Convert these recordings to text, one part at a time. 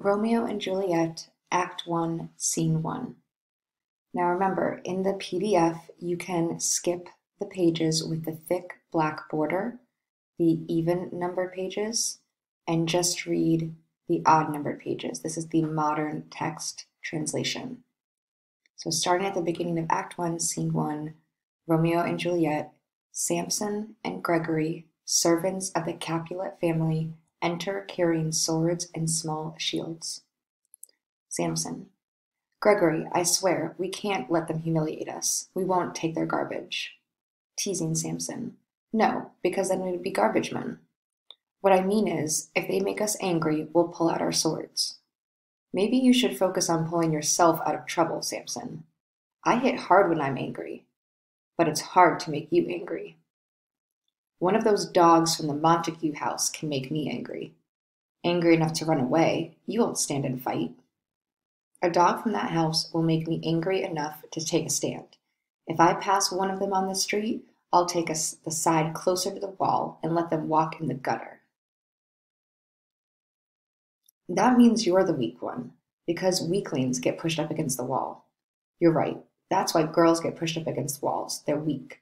Romeo and Juliet, Act 1, Scene 1. Now remember, in the PDF, you can skip the pages with the thick black border, the even numbered pages, and just read the odd numbered pages. This is the modern text translation. So starting at the beginning of Act 1, Scene 1, Romeo and Juliet, Samson and Gregory, servants of the Capulet family, enter carrying swords and small shields. Samson: Gregory, I swear, we can't let them humiliate us. We won't take their garbage. Teasing Samson: No, because then we'd be garbage men. What I mean is, if they make us angry, we'll pull out our swords. Maybe you should focus on pulling yourself out of trouble, Samson. I hit hard when I'm angry, but it's hard to make you angry. One of those dogs from the Montague house can make me angry. Angry enough to run away, you won't stand and fight. A dog from that house will make me angry enough to take a stand. If I pass one of them on the street, I'll take the side closer to the wall and let them walk in the gutter. That means you're the weak one, because weaklings get pushed up against the wall. You're right, that's why girls get pushed up against walls. They're weak.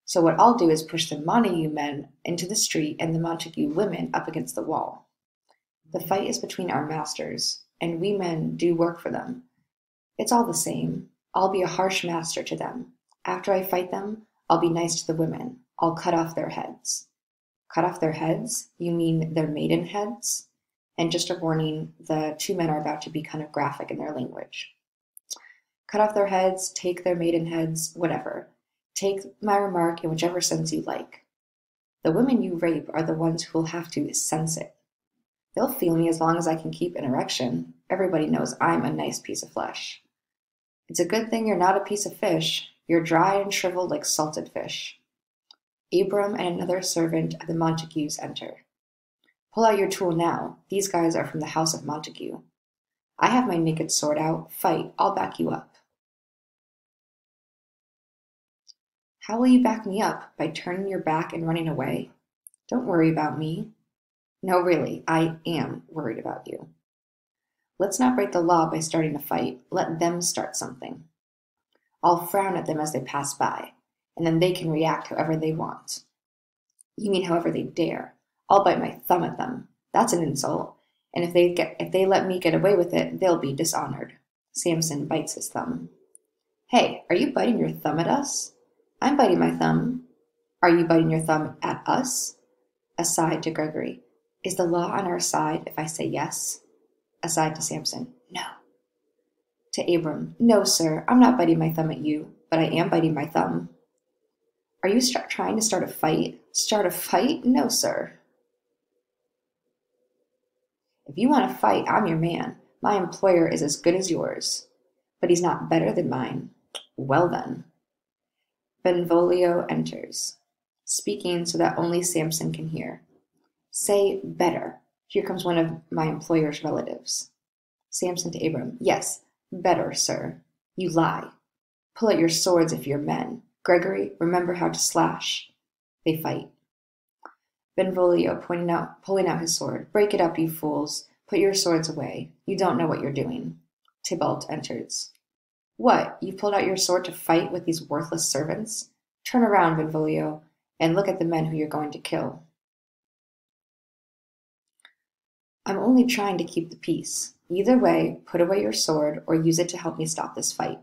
So what I'll do is push the Montague men into the street and the Montague women up against the wall. The fight is between our masters, and we men do work for them. It's all the same. I'll be a harsh master to them. After I fight them, I'll be nice to the women. I'll cut off their heads. Cut off their heads? You mean their maiden heads? And just a warning, the two men are about to be kind of graphic in their language. Cut off their heads, take their maiden heads, whatever. Take my remark in whichever sense you like. The women you rape are the ones who will have to sense it. They'll feel me as long as I can keep an erection. Everybody knows I'm a nice piece of flesh. It's a good thing you're not a piece of fish. You're dry and shriveled like salted fish. Abram and another servant of the Montagues enter. Pull out your tool now. These guys are from the house of Montague. I have my naked sword out. Fight, I'll back you up. How will you back me up? By turning your back and running away? Don't worry about me. No, really, I am worried about you. Let's not break the law by starting a fight. Let them start something. I'll frown at them as they pass by, and then they can react however they want. You mean however they dare. I'll bite my thumb at them. That's an insult, and if they let me get away with it, they'll be dishonored. Samson bites his thumb. Hey, are you biting your thumb at us? I'm biting my thumb. Are you biting your thumb at us? Aside to Gregory. Is the law on our side if I say yes? Aside to Samson. No. To Abram. No, sir, I'm not biting my thumb at you, but I am biting my thumb. Are you trying to start a fight? Start a fight? No, sir. If you want to fight, I'm your man. My employer is as good as yours. But he's not better than mine. Well then. Benvolio enters, speaking so that only Samson can hear. Say better. Here comes one of my employer's relatives. Samson to Abram. Yes, better, sir. You lie. Pull out your swords if you're men. Gregory, remember how to slash. They fight. Benvolio pulling out his sword. Break it up, you fools. Put your swords away. You don't know what you're doing. Tybalt enters. What, you pulled out your sword to fight with these worthless servants? Turn around, Benvolio, and look at the men who you're going to kill. I'm only trying to keep the peace. Either way, put away your sword or use it to help me stop this fight.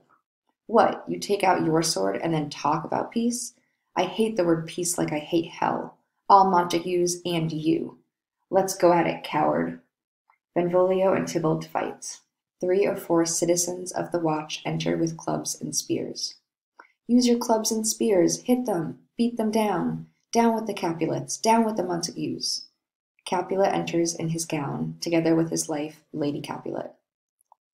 What, you take out your sword and then talk about peace? I hate the word peace like I hate hell. All Montagues and you. Let's go at it, coward. Benvolio and Tybalt fight. 3 or 4 citizens of the watch enter with clubs and spears. Use your clubs and spears. Hit them. Beat them down. Down with the Capulets. Down with the Montagues. Capulet enters in his gown, together with his wife, Lady Capulet.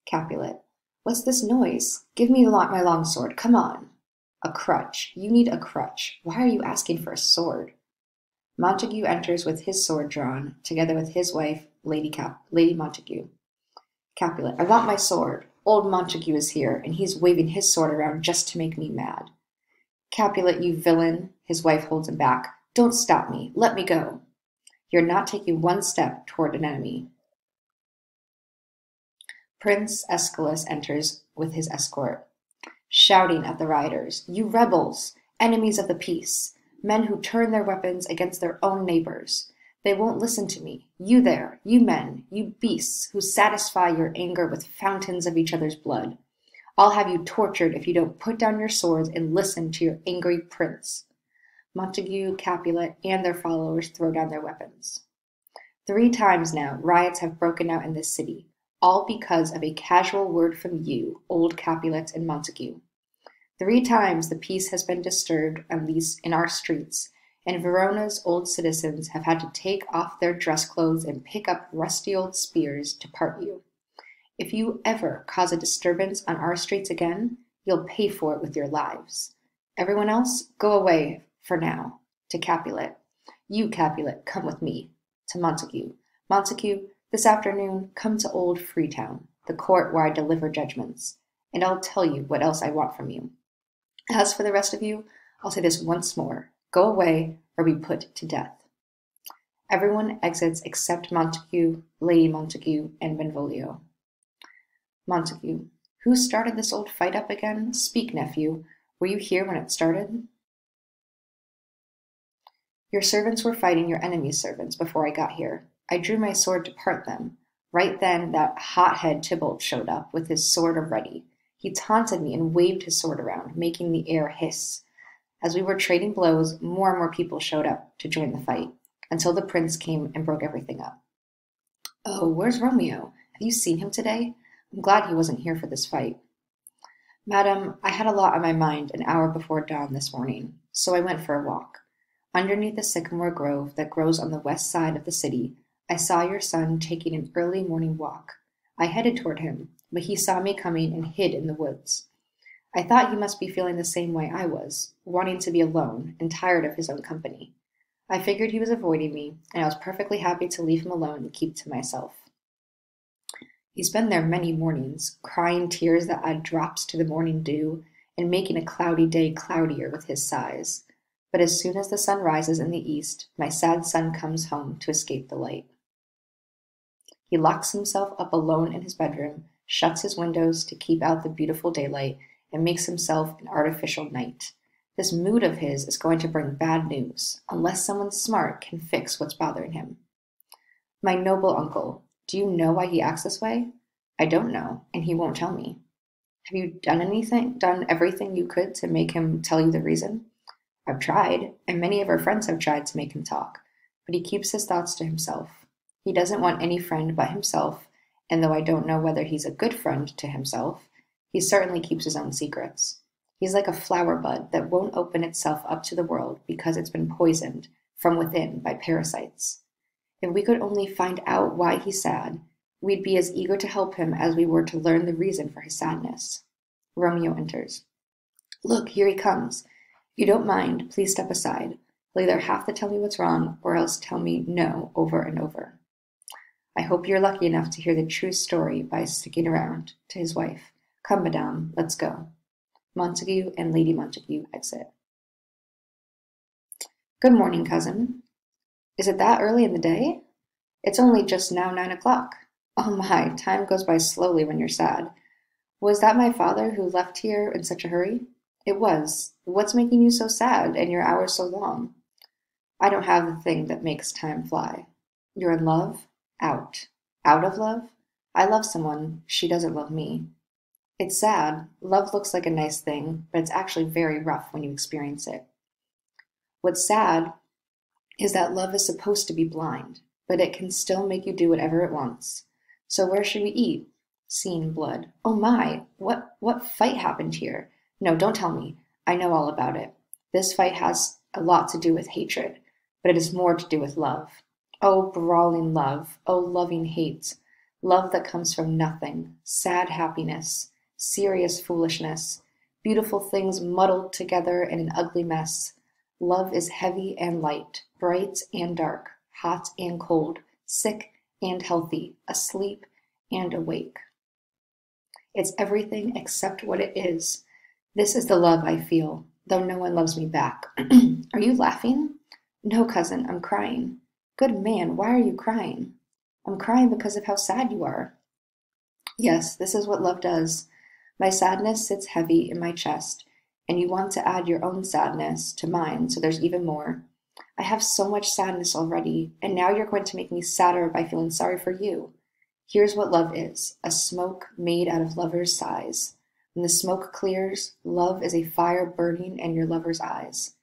Capulet. What's this noise? Give me my long sword. Come on. A crutch. You need a crutch. Why are you asking for a sword? Montague enters with his sword drawn, together with his wife, Lady Montague. Capulet. I want my sword. Old Montague is here, and he's waving his sword around just to make me mad. Capulet, you villain. His wife holds him back. Don't stop me. Let me go. You're not taking one step toward an enemy. Prince Aeschylus enters with his escort, shouting at the riders, "You rebels, enemies of the peace, men who turn their weapons against their own neighbors. They won't listen to me. You there, you men, you beasts, who satisfy your anger with fountains of each other's blood. I'll have you tortured if you don't put down your swords and listen to your angry prince." Montague, Capulet, and their followers throw down their weapons. 3 times now riots have broken out in this city, all because of a casual word from you, old Capulet and Montague. 3 times the peace has been disturbed in our streets, and Verona's old citizens have had to take off their dress clothes and pick up rusty old spears to part you. If you ever cause a disturbance on our streets again, you'll pay for it with your lives. Everyone else, go away for now. To Capulet. You, Capulet, come with me. To Montague. Montague, this afternoon, come to old Freetown, the court where I deliver judgments, and I'll tell you what else I want from you. As for the rest of you, I'll say this once more. Go away or be put to death. Everyone exits except Montague, Lady Montague, and Benvolio. Montague, who started this old fight up again? Speak, nephew. Were you here when it started? Your servants were fighting your enemy's servants before I got here. I drew my sword to part them. Right then that hothead Tybalt showed up with his sword ready. He taunted me and waved his sword around, making the air hiss. As we were trading blows, more and more people showed up to join the fight, until the prince came and broke everything up. Oh, where's Romeo? Have you seen him today? I'm glad he wasn't here for this fight. Madam, I had a lot on my mind an hour before dawn this morning, so I went for a walk. Underneath the sycamore grove that grows on the west side of the city, I saw your son taking an early morning walk. I headed toward him, but he saw me coming and hid in the woods. I thought he must be feeling the same way I was, wanting to be alone and tired of his own company. I figured he was avoiding me, and I was perfectly happy to leave him alone and keep to myself. He's been there many mornings, crying tears that add drops to the morning dew, and making a cloudy day cloudier with his sighs. But as soon as the sun rises in the east, my sad son comes home to escape the light. He locks himself up alone in his bedroom, shuts his windows to keep out the beautiful daylight, and makes himself an artificial night. This mood of his is going to bring bad news, unless someone smart can fix what's bothering him. My noble uncle, do you know why he acts this way? I don't know, and he won't tell me. Have you done everything you could to make him tell you the reason? I've tried, and many of our friends have tried to make him talk, but he keeps his thoughts to himself. He doesn't want any friend but himself, and though I don't know whether he's a good friend to himself, he certainly keeps his own secrets. He's like a flower bud that won't open itself up to the world because it's been poisoned from within by parasites. If we could only find out why he's sad, we'd be as eager to help him as we were to learn the reason for his sadness. Romeo enters. Look, here he comes. If you don't mind, please step aside. He'll either have to tell me what's wrong or else tell me no over and over. I hope you're lucky enough to hear the true story by sticking around. To his wife. Come, madame, let's go. Montague and Lady Montague exit. Good morning, cousin. Is it that early in the day? It's only just now 9 o'clock. Oh my, time goes by slowly when you're sad. Was that my father who left here in such a hurry? It was. What's making you so sad and your hours so long? I don't have the thing that makes time fly. You're in love? Out. Out of love? I love someone. She doesn't love me. It's sad. Love looks like a nice thing, but it's actually very rough when you experience it. What's sad is that love is supposed to be blind, but it can still make you do whatever it wants. So where should we eat? Scene blood. Oh my, what fight happened here? No, don't tell me. I know all about it. This fight has a lot to do with hatred, but it is more to do with love. Oh, brawling love. Oh, loving hate. Love that comes from nothing. Sad happiness. Serious foolishness. Beautiful things muddled together in an ugly mess. Love is heavy and light, bright and dark, hot and cold, sick and healthy, asleep and awake. It's everything except what it is. This is the love I feel, though no one loves me back. Are you laughing? No, cousin, I'm crying. Good man, why are you crying? I'm crying because of how sad you are. Yes, this is what love does. My sadness sits heavy in my chest, and you want to add your own sadness to mine, so there's even more. I have so much sadness already, and now you're going to make me sadder by feeling sorry for you. Here's what love is: a smoke made out of lovers' sighs. When the smoke clears, love is a fire burning in your lover's eyes.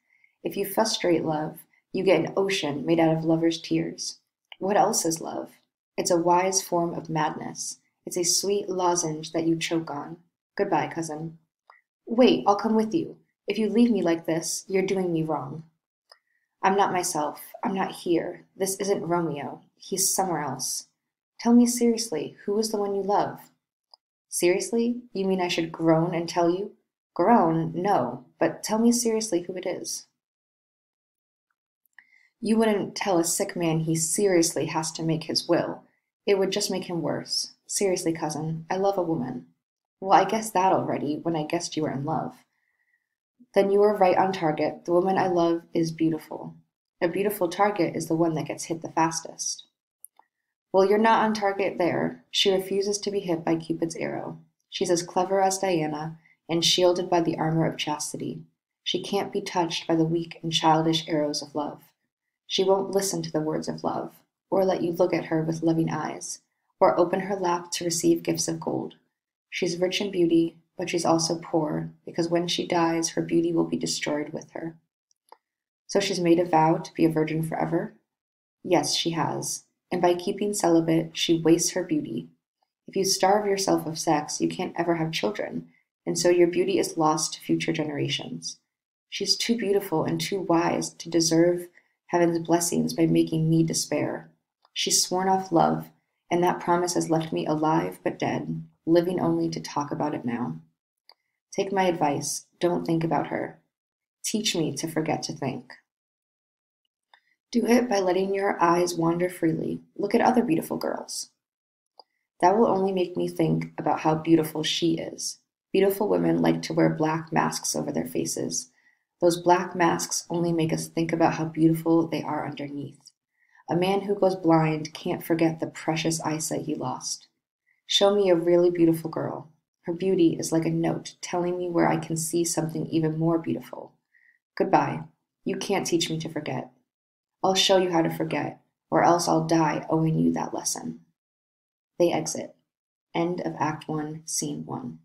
If you frustrate love, you get an ocean made out of lovers' tears. What else is love? It's a wise form of madness. It's a sweet lozenge that you choke on. Goodbye, cousin. Wait, I'll come with you. If you leave me like this, you're doing me wrong. I'm not myself. I'm not here. This isn't Romeo. He's somewhere else. Tell me seriously, who is the one you love? Seriously? You mean I should groan and tell you? Groan? No, but tell me seriously who it is. You wouldn't tell a sick man he seriously has to make his will. It would just make him worse. Seriously, cousin, I love a woman. Well, I guessed that already when I guessed you were in love. Then you were right on target. The woman I love is beautiful. A beautiful target is the one that gets hit the fastest. Well, you're not on target there. She refuses to be hit by Cupid's arrow. She's as clever as Diana and shielded by the armor of chastity. She can't be touched by the weak and childish arrows of love. She won't listen to the words of love, or let you look at her with loving eyes, or open her lap to receive gifts of gold. She's rich in beauty, but she's also poor, because when she dies, her beauty will be destroyed with her. So she's made a vow to be a virgin forever? Yes, she has, and by keeping celibate, she wastes her beauty. If you starve yourself of sex, you can't ever have children, and so your beauty is lost to future generations. She's too beautiful and too wise to deserve heaven's blessings by making me despair. She's sworn off love, and that promise has left me alive but dead, living only to talk about it now. Take my advice, don't think about her. Teach me to forget to think. Do it by letting your eyes wander freely. Look at other beautiful girls. That will only make me think about how beautiful she is. Beautiful women like to wear black masks over their faces. Those black masks only make us think about how beautiful they are underneath. A man who goes blind can't forget the precious eyesight he lost. Show me a really beautiful girl. Her beauty is like a note telling me where I can see something even more beautiful. Goodbye. You can't teach me to forget. I'll show you how to forget, or else I'll die owing you that lesson. They exit. End of Act 1, Scene 1.